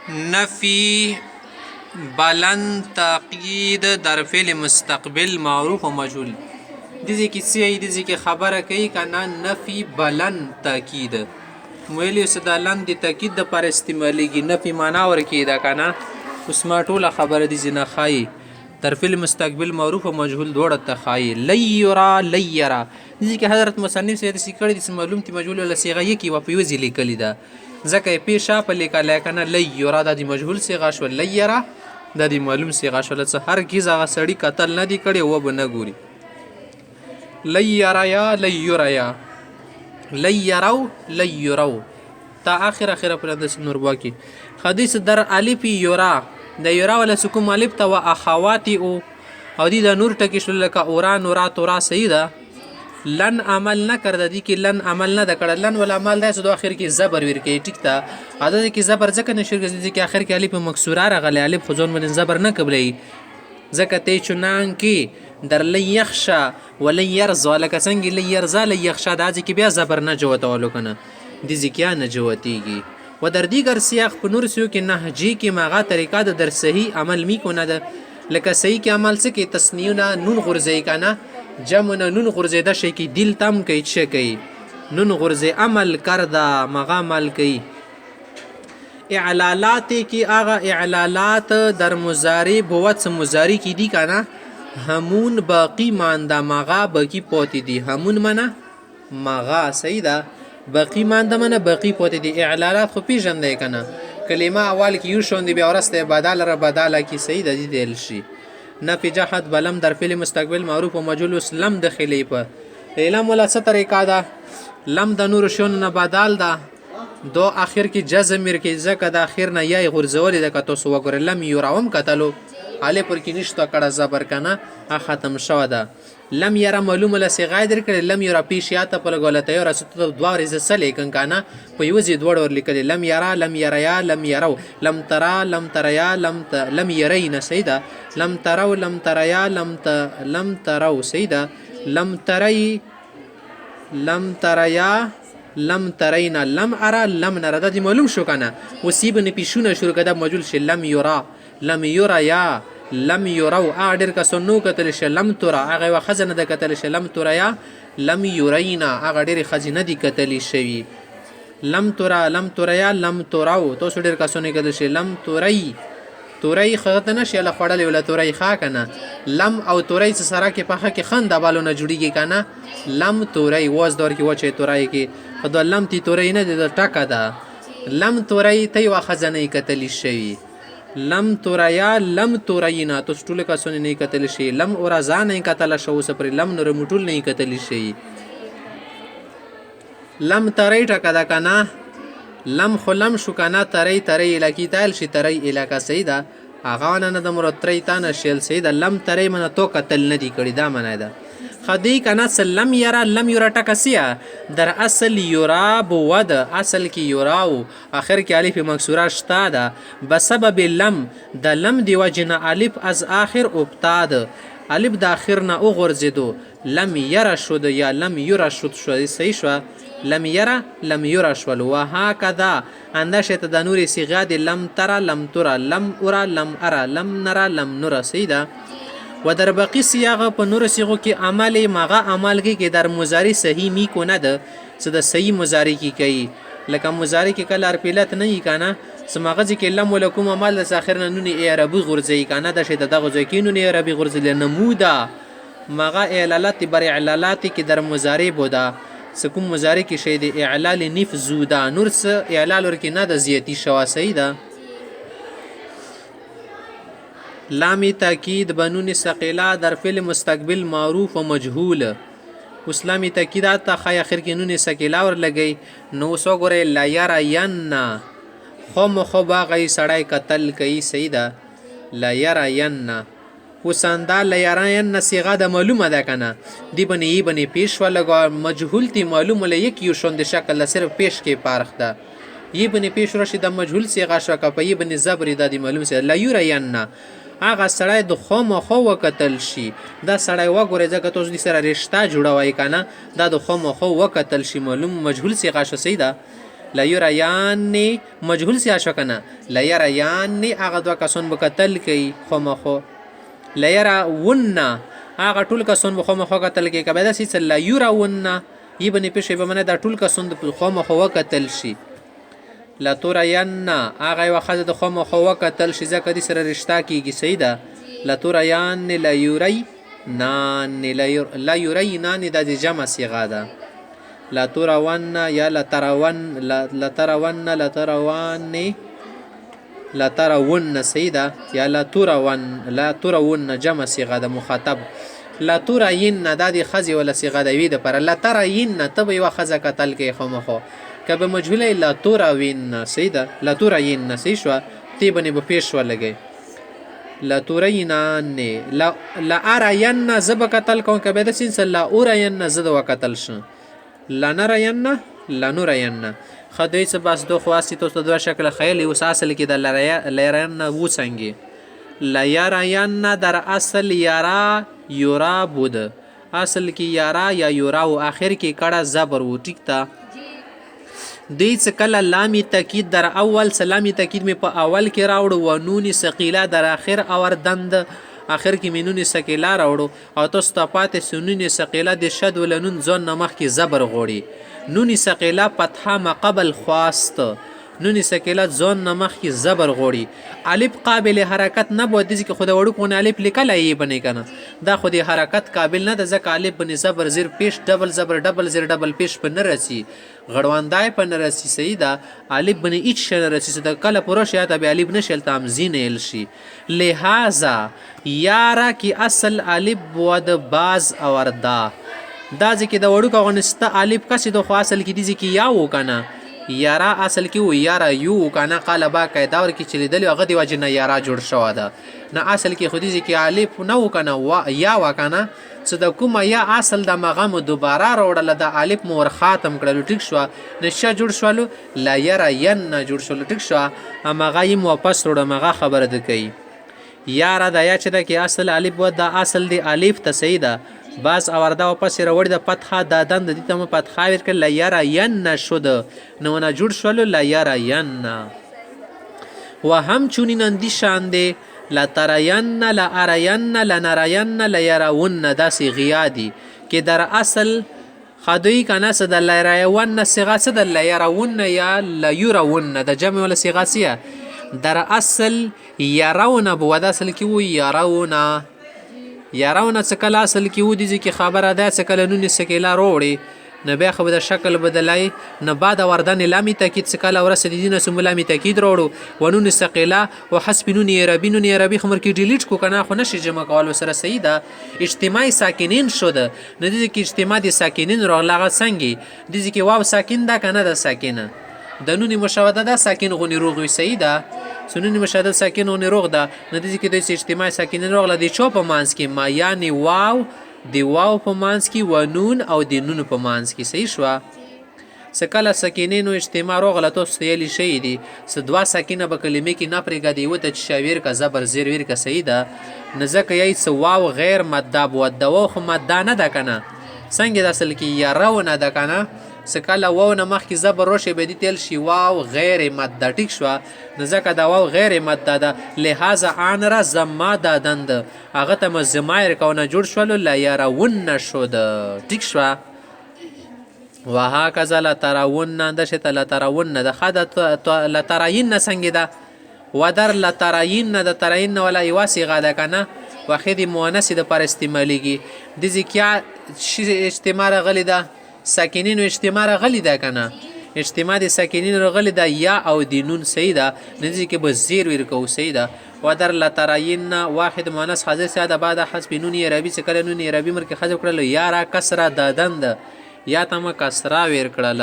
نفی بلند تاکید در فعل مستقبل معروف و مجهول. دیزی کی سی دیزی کی خبره کوي کنه نفی بلند تاکید ویلی سدالند دی تاکید د پر استعمالیږي نفی معنا ورکی دا کنه اوس ما ټوله خبره دي زنه خای در فعل مستقبل معروف و مجهول دوړه تخای لیرا لیرا دیزی کی حضرت مصنف سید سیکړی د معلوم تی مجهول ول صيغه یکی و په وزي لیکلی دا ځکه پیشا په لیکل کنه لیرا د مجهول صيغه شو لیرا د معلوم صيغه شو څه هر کی زغه سړی قتل نه دی کړي و به نه ګوري لیریا لیریا لیرو لیرو تا اخر پر د نور باقی حدیث در الف یورا د یورا ولا سکوم الف تو اخواتی او دی د نور ټکی شل لك اورا نورا تورا سیدا لن عمل نه کړ د دې کې لن عمل نه د کړه لن ولا عمل د سود اخر کې زبر ور کې ټیک تا عدد کې زبر ځکه نشر کې اخر کې الف مکسوره راغلی الف خزون من زبر نه قبلې ځکه ته چونان کې در لیخشا ولن يرزا لك څنګه لیرزا لیخشا د ځکه بیا زبر نه جوتولو کنه د ځکه نه جوتیږي و در دیگر سیاق په نور سیو کې نهجی کې ماغه طریقه د در صحیح عمل می کو نه ده لکه صحیح کې عمل څه کې تسنیونه نون غرزی کنه جمع نون غرزی د شي کې دل تم کوي چې کوي نون غرزی عمل کردا مغه عمل کوي اعلالات کی آغا اعلالات در مضارع بوت مضارع کی دی کنه همون باقی مانده مغا باقی پوتی دی همون منه مغا سیدا باقی مانده منه باقی پوتی دی اعلالات خو پیژنده کنه کلمه اول کی یو شوندی بیا ورسته بدل را بدل کی سیدا دی دل شي نه پی جهت بلم در فعل مستقبل معروف و مجهول اسلم دخلی په علم ولا څه طریقه ده لم د نور شون نه بدل ده دو اخر کی جزم مر کی زکه د اخر نه یای غرزول د کتو سو وګر لم یراوم کتلو علی پر کی نشته کړه زبر کنه ختم شو ده لم یرا معلومه لسی غادر کړه لم یرا پیشیاته په غلطه یو رسته دوه رز سلی کن کنه په یوزي دوړ ور لیکل لم یرا لم یریا لم یرو لم ترا لم تریا لم یرین سیدا لم ترو لم تریا لم ترو سیدا لم تری لم تریا لم ترینا لم ارى لم نرى د معلوم شو کنه وسیبن پیشونه شروع کده موجود ش لم یرا لم یریا لم یرو اډر کا سنو کتل ش لم ترى هغه خزنه د کتل ش لم تریا لم یرینا هغه ډیر خزنه دی کتل شوی لم ترى لم تریا لم ترو تو ډیر کا سنو کتل ش لم تری تورای خدانه شي له خړلې ولا تورای خا کنه لم او تورای سره کې پخه کې خند بالونه جوړیږي کنه لم تورای واز دور کې وچه تورای کې خدای لم تی تورای نه د ټکا ده لم تورای تی وا خزانه کتلی شي لم توریا لم تورینا تو ټول کا سن نه کتل شي لم اور ځان نه کتل شو سپر لم نور مټول نه کتل شي لم تری ټکا ده کنه لم خلم شو کنه تری لکی تل شي تری الکا سیدا اغه نه د مرتری تانه شیل سیدا لم تری من تو قتل ندی کړي دا معنی ده خدی کنه سلم یرا لم یرا ټکسیا در اصل یرا بود اصل کی یراو اخر کی الف مکسوره شتا ده بسبب لم د لم دی وجنه الف از اخر ابتاد الف د اخر نه او غرزیدو لم یرا شود یا لم یرا شود شو صحیح شو لم یرا لم یرا شول وهكذا اندشه د نور صيغه د لم ترى لم ترى لم ارى لم ارى لم نرى لم نرى سیدا و در باقی صيغه په نور صيغو کې عمل مغه عمل کې در مضارع صحیح می کو نه ده څه د صحیح مضارع کې کوي لکه مضارع کې کله ارپلت نه کنه سمغه کې لم ولکم عمل د اخر نه نون عربي غرزي کنه د شه دغه ځکه نون عربي غرزي نمودا مغه اعلالات بر اعلالات کې در مضارع بودا سکم مضارع کې شی د اعلال نفذودا نور س اعلال ور کې نه د زیاتی شوا سیدا لام تاکید بنون ثقيله در فعل مستقبل معروف و مجهول اسلامی تاکیدات تا خای اخر کې نون ثقيله ور لګي نو سو ګره لا یرا ین خو خو باغی سړی قتل کوي سیدا لا یرا ین وساندا لا یرا ین صيغه د معلومه ده کنه دی بنی پیش ولا مجهول تی معلومه ل یک یو شوند شکل صرف پیش کې پارخ ده ی بنی پیش راشي د مجهول صيغه شکه په ی بنی زبر د معلوم سره لا یرا ین هغه سړی د خو وکتل شي دا سړی وګوري ځکه تاسو د سره رشتہ جوړوي کنه دا د خو وکتل شي معلوم مجهول صيغه شې ده لیرین مجهول سیا شو کنه لیرین هغه دوه کسان به کتل کوي خامخا لیرون هغه ټول کسان به خامخا کتل کوي که به داسې څه لیرون یی به نه پیښې به منه دا ټول کسان د خامخا وکتل شي لتورین هغه یوه ښځه د خامخا وکتل شي ځکه دې سره رشته کېږي صحیح ده لتورین لیرینان لیرینان دا د جمع صیغه ده لترون یا لترون صحیح ده یا لترون جمع صیغه ده مخاطب لترین دا د ښځې وله صیغه ده وي دپاره لترین ته به یوه ښځه کتل کوي خامخا که به مجهوله لتروین صحیح ده لترین صحیح شوه تی بنې به پیش شوه لګی لتورینان لارین زه به کتل کوم که به داسې څه لاورین زه د وکتل شم لنرین لنورین ښه دوی څه بس دو خو هسې تاسو ته دوه شکله ښیلی اوس اصل کې د لیرین وڅنګې لیرین در اصل یرا یورا بود اصل کې یرا یا یورا و آخر کې کړه زبر و ټیک ته دوی څه کله لامی تاکید در اول څه لامی تاکید مې په اول کې راوړو و نون ثقیله در آخر اور دند آخر کې مې نون ثقیله راوړو او تاسو ته پاتې سو نون ثقیله د شد وله نون ځان نه مخکې زبر غواړي نون ثقیله فتحه ما قبل خواست نون ثقیله ځان نه مخکې زبر غواړي الف قابل حرکت نه بود داسې کې خو د وړوکو نه الف لیکلی یې بنې که نه دا خو د حرکت قابل نه ده ځکه الف بنې زبر زیر پیش ډبل زبر ډبل زیر ډبل پیش په نه رسي غړوندای په نه رسي صحیح ده الف بنې هیڅ شی نه رسي چې د کله پوره شي یا ته بیا الف نه شي هلته همزي نه ایل شي لهذا یاره کې اصل الف بود باز اور دا ځای کې د وړوکو غونسته الف کسې د خو اصل کې دې ځای کې یا و که نه یارا اصل کې و یارا یو کنه قاله با قاعده ورکې چې لیدلې هغه د وجې نه یارا جوړ شوی ده نه اصل کې خو دې کې الف نه و که نه یا و که نه څه د کومه یا اصل د مغه مو دوباره راوړله د الف مو ور ختم کړلو ټیک شوه نشه جوړ شولو لا یرین جوړ شولو ټیک شوه همغه یې واپس وروړم هغه خبره ده کوي یاره دا یا چې ده کې اصل الف و دا اصل د الف ته صحیح ده بس اورده واپس یې راوړي د فتحه دا دند دې ته مو فتحه ورکړل لیرین شد نو نه جوړ شولو لیرین و همچنین اندیشان دی لترین لارین لنرین لیرون دا صیغې دي که در اصل خدوی کنه څه د لیرون صیغه څه د لیرون یا لیرون د جمع ولا صیغه څه در اصل یرون بود اصل کې و یرون یرونه څه کله اصل کې ودیږي کې خبره ده څه کله نون سکیلا روړي نه بیا خو د شکل بدلای نه بعد وردن لامی تاکید څه کله ورسې دینه سم لامی تاکید روړو ونون سقیلا وحسب نون یربی خمر کې ډیلیټ کو کنه خو نشي جمع کول سره صحیح ده اجتماعي ساکنین شد نه دي کې اجتماع دي ساکنین راغله څنګه دي کې واو ساکن ده کنه ده ساکنه د نون مشاهده ده ساکن غونی روغ صحیح ده سنون مشدد ساکن و روغ ده ندیزی که دوی اجتماع ساکن روغ له دی چو په مانس کې ما یعنی واو دی واو په مانس کې و نون او دی نون په مانس کې صحیح شو سکله ساکنین و اجتماع روغ له تو سیلی شي دي س دوا ساکنه په کلمې کې نه پرېګا دی وته شاویر کا زبر زیر ویر کا صحیح ده نزکه یی س واو غیر ماده بو دوا خو ماده نه ده کنه څنګه د اصل کې یا رو نه ده کنه سکاله واو نه مخکې زبر روشي به دي تل شي واو غیر ماده ټیک شو نزکه دا واو غیر ماده ده لہذا ان را زما دا دند هغه ته مزمایر کونه جوړ شول لا يرون شود ټیک شو وهكذا لترون د شته لترون د خدت لترین څنګه ده ودر لترین د ترین ولا یواسی غاده کنه واخدی مؤنث د پر استعمالیږي د ذکیا اجتماع غلی ده ساکنین و اجتماع غلی ده کنه اجتماع د ساکنین غلی ده یا او د نون صحیح ده نزی کې به زیر ورکو صحیح ده ودر لترین واحد مؤنث حاضر ساده بعد حذف نون عربی څخه نون عربی مرکه حذف کړل یا را کسره ددند یا تم کسره ور کړل